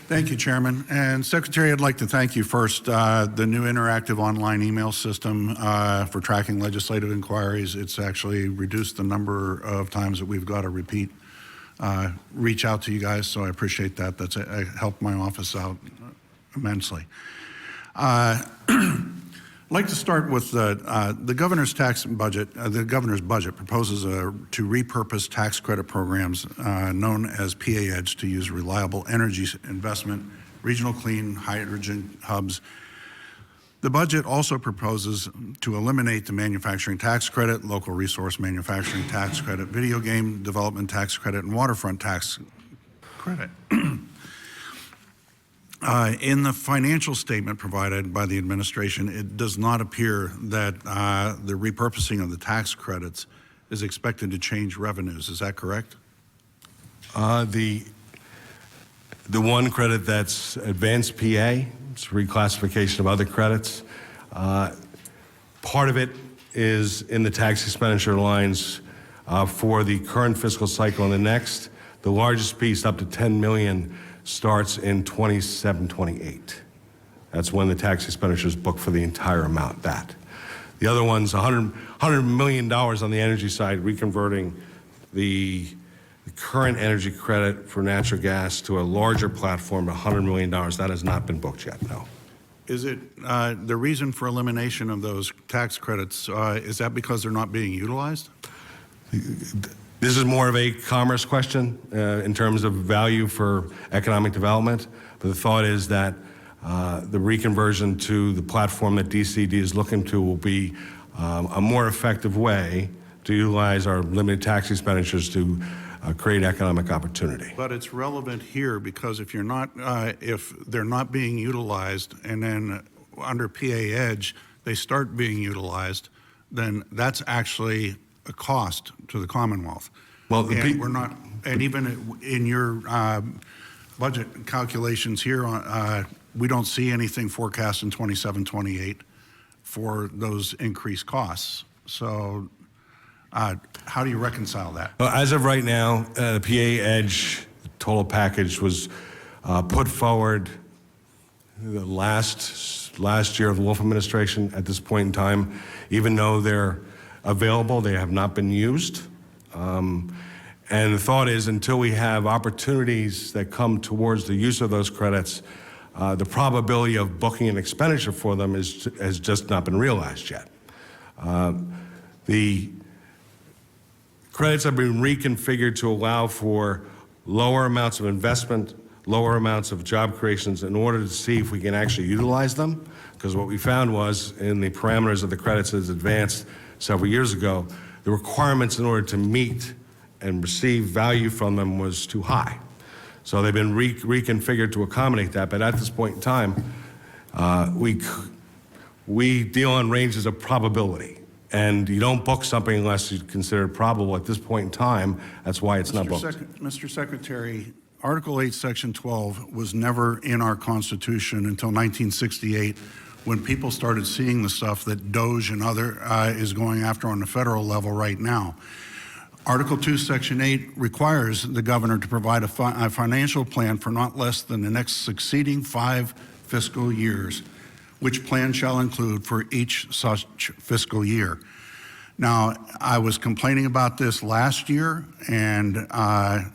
Thank you, Chairman. And Secretary, I'd like to thank you first. The new interactive online email system for tracking legislative inquiries, it's actually reduced the number of times that we've got to reach out to you guys, so I appreciate that. That's helped my office out immensely. I'd like to start with the governor's tax budget. The governor's budget proposes to repurpose tax credit programs known as PA Edge to use reliable energy investment, regional clean hydrogen hubs. The budget also proposes to eliminate the manufacturing tax credit, local resource manufacturing tax credit, video game development tax credit, and waterfront tax credit. In the financial statement provided by the administration, it does not appear that the repurposing of the tax credits is expected to change revenues. Is that correct? The one credit that's advanced PA, it's reclassification of other credits. Part of it is in the tax expenditure lines for the current fiscal cycle and the next. The largest piece, up to $10 million, starts in 27-28. That's when the tax expenditure is booked for the entire amount. The other one's $100 million on the energy side, reconverting the current energy credit for natural gas to a larger platform, $100 million. That has not been booked yet, no. Is it the reason for elimination of those tax credits, is that because they're not being utilized? This is more of a commerce question in terms of value for economic development. But the thought is that the reconversion to the platform that DCD is looking to will be a more effective way to utilize our limited tax expenditures to create economic opportunity. But it's relevant here because if they're not being utilized and then under PA Edge they start being utilized, then that's actually a cost to the Commonwealth. Well, and we're not, and even in your budget calculations here, we don't see anything forecast in 27-28 for those increased costs. So how do you reconcile that? Well, as of right now, the PA Edge total package was put forward the last year of the Wolf administration. At this point in time, even though they're available, they have not been used. And the thought is until we have opportunities that come towards the use of those credits, the probability of booking an expenditure for them has just not been realized yet. The credits have been reconfigured to allow for lower amounts of investment, lower amounts of job creations in order to see if we can actually utilize them. Because what we found was in the parameters of the credits as advanced several years ago, the requirements in order to meet and receive value from them was too high. So they've been reconfigured to accommodate that, but at this point in time, we deal on ranges of probability. And you don't book something unless you consider it probable. At this point in time, that's why it's not booked. Mr. Secretary, Article 8, Section 12 was never in our Constitution until 1968 when people started seeing the stuff that DOGE and other is going after on the federal level right now. Article 2, Section 8 requires the governor to provide a financial plan for not less than the next succeeding 5 fiscal years, which plan shall include for each such fiscal year. Now, I was complaining about this last year, and I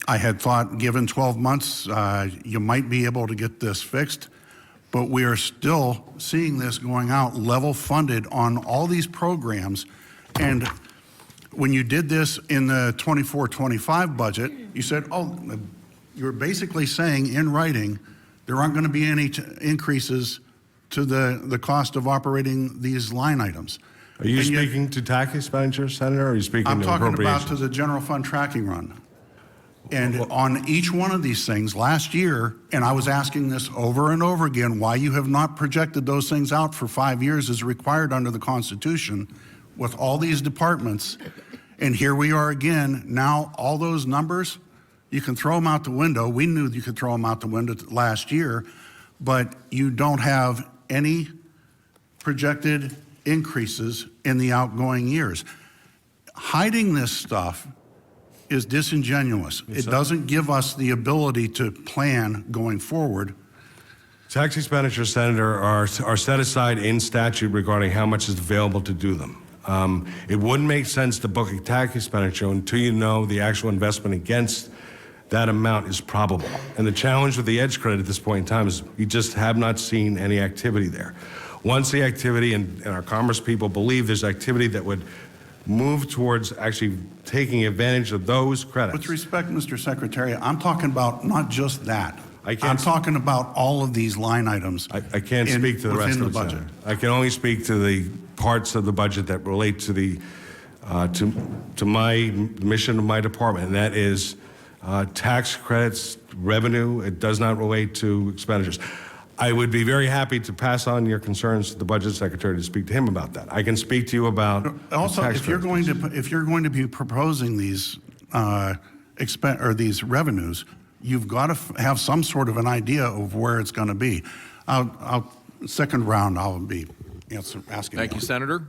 had thought given 12 months, you might be able to get this fixed, but we are still seeing this going out level funded on all these programs. And when you did this in the 24-25 budget, you said, oh, you're basically saying in writing, there aren't going to be any increases to the cost of operating these line items. Are you speaking to tax expenditures, Senator, or are you speaking to appropriations? I'm talking about to the general fund tracking run. And on each one of these things last year, and I was asking this over and over again, why you have not projected those things out for 5 years as required under the Constitution with all these departments. And here we are again. Now all those numbers, you can throw them out the window. We knew you could throw them out the window last year, but you don't have any projected increases in the outgoing years. Hiding this stuff is disingenuous. It doesn't give us the ability to plan going forward. Tax expenditures, Senator, are set aside in statute regarding how much is available to do them. It wouldn't make sense to book a tax expenditure until you know the actual investment against that amount is probable. And the challenge with the EDGE credit at this point in time is we just have not seen any activity there. Once the activity, and our commerce people believe there's activity that would move towards actually taking advantage of those credits. With respect, Mr. Secretary, I'm talking about not just that. I'm talking about all of these line items. I can't speak to the rest of the budget. I can only speak to the parts of the budget that relate to the to my mission of my department, and that is tax credits, revenue. It does not relate to expenditures. I would be very happy to pass on your concerns to the budget secretary to speak to him about that. I can speak to you about also if you're going to be proposing these these revenues, you've got to have some sort of an idea of where it's going to be. Second round, I'll be asking. Thank you, Senator.